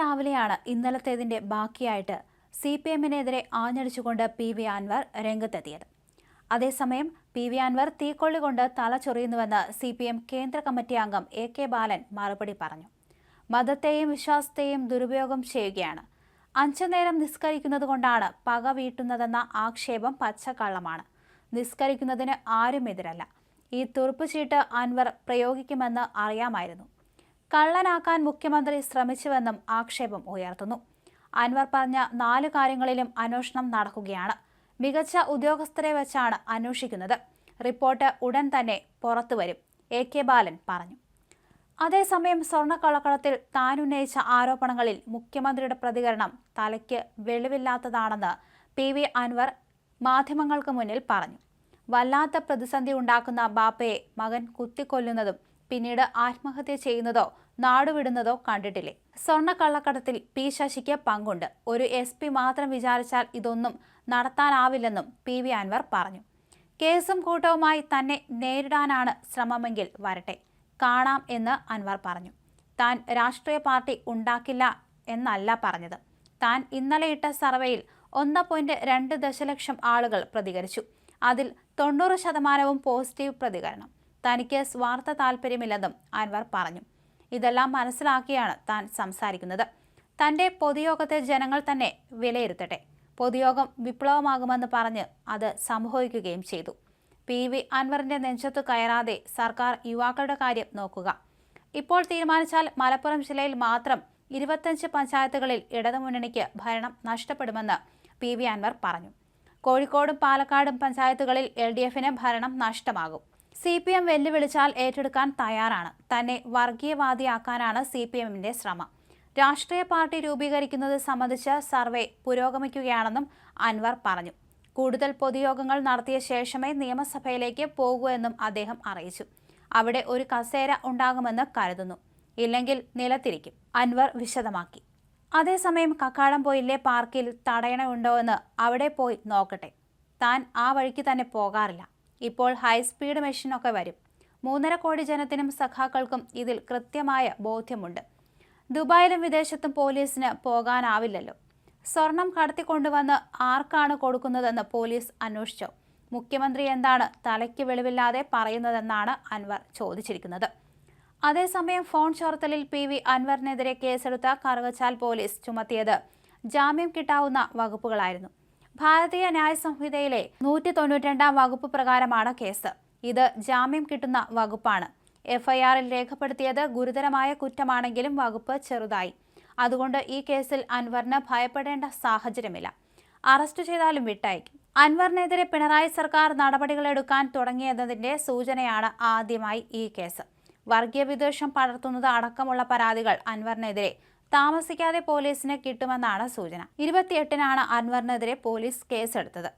രാവിലെയാണ് ഇന്നലത്തേതിന്റെ ബാക്കിയായിട്ട് CPM-നെതിരെ ആഞ്ഞടിച്ചുകൊണ്ട് PV അൻവർ രംഗത്തെത്തിയത്. അതേസമയം PV അൻവർ തീക്കൊള്ളി കൊണ്ട് തല ചൊറിയുന്നുവെന്ന് CPM കേന്ദ്ര കമ്മിറ്റി അംഗം AK ബാലൻ മറുപടി പറഞ്ഞു. മതത്തെയും വിശ്വാസത്തെയും ദുരുപയോഗം ചെയ്യുകയാണ്. 5 നേരം നിസ്കരിക്കുന്നതുകൊണ്ടാണ് പക വീട്ടുന്നതെന്ന ആക്ഷേപം പച്ചക്കള്ളമാണ്. നിസ്കരിക്കുന്നതിന് ആരും എതിരല്ല. ഈ തുറുപ്പുചീട്ട് അൻവർ പ്രയോഗിക്കുമെന്ന് അറിയാമായിരുന്നു. കള്ളനാക്കാൻ മുഖ്യമന്ത്രി ശ്രമിച്ചുവെന്നും ആക്ഷേപം ഉയർത്തുന്നു. അൻവർ പറഞ്ഞ 4 കാര്യങ്ങളിലും അന്വേഷണം നടക്കുകയാണ്. മികച്ച ഉദ്യോഗസ്ഥരെ വെച്ചാണ് അന്വേഷിക്കുന്നത്. റിപ്പോർട്ട് ഉടൻ തന്നെ പുറത്തുവരും, AK ബാലൻ പറഞ്ഞു. അതേസമയം സ്വർണ്ണക്കള്ളക്കടത്തിൽ താൻ ഉന്നയിച്ച ആരോപണങ്ങളിൽ മുഖ്യമന്ത്രിയുടെ പ്രതികരണം തലയ്ക്ക് വെളിവില്ലാത്തതാണെന്ന് PV അൻവർ മാധ്യമങ്ങൾക്ക് മുന്നിൽ പറഞ്ഞു. വല്ലാത്ത പ്രതിസന്ധി ഉണ്ടാക്കുന്ന ബാപ്പയെ മകൻ കുത്തിക്കൊല്ലുന്നതും പിന്നീട് ആത്മഹത്യ ചെയ്യുന്നതോ നാടുവിടുന്നതോ കണ്ടിട്ടില്ലേ? സ്വർണ്ണക്കള്ളക്കടത്തിൽ P ശശിക്ക് പങ്കുണ്ട്. ഒരു SP മാത്രം വിചാരിച്ചാൽ ഇതൊന്നും നടത്താനാവില്ലെന്നും PV അൻവർ പറഞ്ഞു. കേസും കൂട്ടവുമായി തന്നെ നേരിടാനാണ് ശ്രമമെങ്കിൽ വരട്ടെ, കാണാം എന്ന് അൻവർ പറഞ്ഞു. താൻ രാഷ്ട്രീയ പാർട്ടി ഉണ്ടാക്കില്ല എന്നല്ല പറഞ്ഞത്. താൻ ഇന്നലെ ഇട്ട സർവേയിൽ 1.2 ദശലക്ഷം ആളുകൾ പ്രതികരിച്ചു. അതിൽ 90% പോസിറ്റീവ് പ്രതികരണം. തനിക്ക് സ്വാർത്ഥ താല്പര്യമില്ലെന്നും അൻവർ പറഞ്ഞു. ഇതെല്ലാം മനസ്സിലാക്കിയാണ് താൻ സംസാരിക്കുന്നത്. തന്റെ പൊതുയോഗത്തെ ജനങ്ങൾ തന്നെ വിലയിരുത്തട്ടെ. പൊതുയോഗം വിപ്ലവമാകുമെന്ന് പറഞ്ഞ് അത് സംഭവിക്കുകയും ചെയ്തു. PV അൻവറിന്റെ നെഞ്ചത്തു കയറാതെ സർക്കാർ യുവാക്കളുടെ കാര്യം നോക്കുക. ഇപ്പോൾ തീരുമാനിച്ചാൽ മലപ്പുറം ജില്ലയിൽ മാത്രം 25 പഞ്ചായത്തുകളിൽ ഇടതുമുന്നണിക്ക് ഭരണം നഷ്ടപ്പെടുമെന്ന് PV അൻവർ പറഞ്ഞു. കോഴിക്കോടും പാലക്കാടും പഞ്ചായത്തുകളിൽ LDF-ന് ഭരണം നഷ്ടമാകും. CPM വെല്ലുവിളിച്ചാൽ ഏറ്റെടുക്കാൻ തയ്യാറാണ്. തന്നെ വർഗീയവാദിയാക്കാനാണ് CPM-ന്റെ ശ്രമം. രാഷ്ട്രീയ പാർട്ടി രൂപീകരിക്കുന്നത് സംബന്ധിച്ച് സർവേ പുരോഗമിക്കുകയാണെന്നും അൻവർ പറഞ്ഞു. കൂടുതൽ പൊതുയോഗങ്ങൾ നടത്തിയ ശേഷമേ നിയമസഭയിലേക്ക് പോകൂ എന്നും അദ്ദേഹം അറിയിച്ചു. അവിടെ ഒരു കസേര ഉണ്ടാകുമെന്ന് കരുതുന്നു, ഇല്ലെങ്കിൽ നിലത്തിരിക്കും, അൻവർ വിശദമാക്കി. അതേസമയം കക്കാടംപൊയിലെ പാർക്കിൽ തടയണയുണ്ടോ എന്ന് അവിടെ പോയി നോക്കട്ടെ. താൻ ആ വഴിക്ക് തന്നെ പോകാറില്ല. ഇപ്പോൾ ഹൈസ്പീഡ് മെഷീനൊക്കെ വരും. 3.5 കോടി ജനത്തിനും സഖാക്കൾക്കും ഇതിൽ കൃത്യമായ ബോധ്യമുണ്ട്. ദുബായിലും വിദേശത്തും പോലീസിന് പോകാനാവില്ലല്ലോ. സ്വർണം കടത്തിക്കൊണ്ടുവന്ന് ആർക്കാണ് കൊടുക്കുന്നതെന്ന് പോലീസ് അന്വേഷിച്ചോ? മുഖ്യമന്ത്രി എന്താണ് തലയ്ക്ക് വെളിവില്ലാതെ പറയുന്നതെന്നാണ് അൻവർ ചോദിച്ചിരിക്കുന്നത്. അതേസമയം ഫോൺ ചോർത്തലിൽ PV അൻവറിനെതിരെ കേസെടുത്ത കറുകച്ചാൽ പോലീസ് ചുമത്തിയത് ജാമ്യം കിട്ടാവുന്ന വകുപ്പുകളായിരുന്നു. ഭാരതീയ ന്യായ സംഹിതയിലെ 192 വകുപ്പ് പ്രകാരമാണ് കേസ്. ഇത് ജാമ്യം കിട്ടുന്ന വകുപ്പാണ്. FIR-ൽ രേഖപ്പെടുത്തിയത് ഗുരുതരമായ കുറ്റമാണെങ്കിലും വകുപ്പ് ചെറുതായി. അതുകൊണ്ട് ഈ കേസിൽ അൻവറിന് ഭയപ്പെടേണ്ട സാഹചര്യമില്ല. അറസ്റ്റ് ചെയ്താലും വിട്ടയക്കും. അൻവറിനെതിരെ പിണറായി സർക്കാർ നടപടികളെടുക്കാൻ തുടങ്ങിയതിന്റെ സൂചനയാണ് ആദ്യമായി ഈ കേസ്. വർഗീയ വിദ്വേഷം പടർത്തുന്നത് അടക്കമുള്ള പരാതികൾ അൻവറിനെതിരെ താമസിക്കാതെ പോലീസിന് കിട്ടുമെന്നാണ് സൂചന. 28-നാണ് അൻവറിനെതിരെ പോലീസ് കേസെടുത്തത്.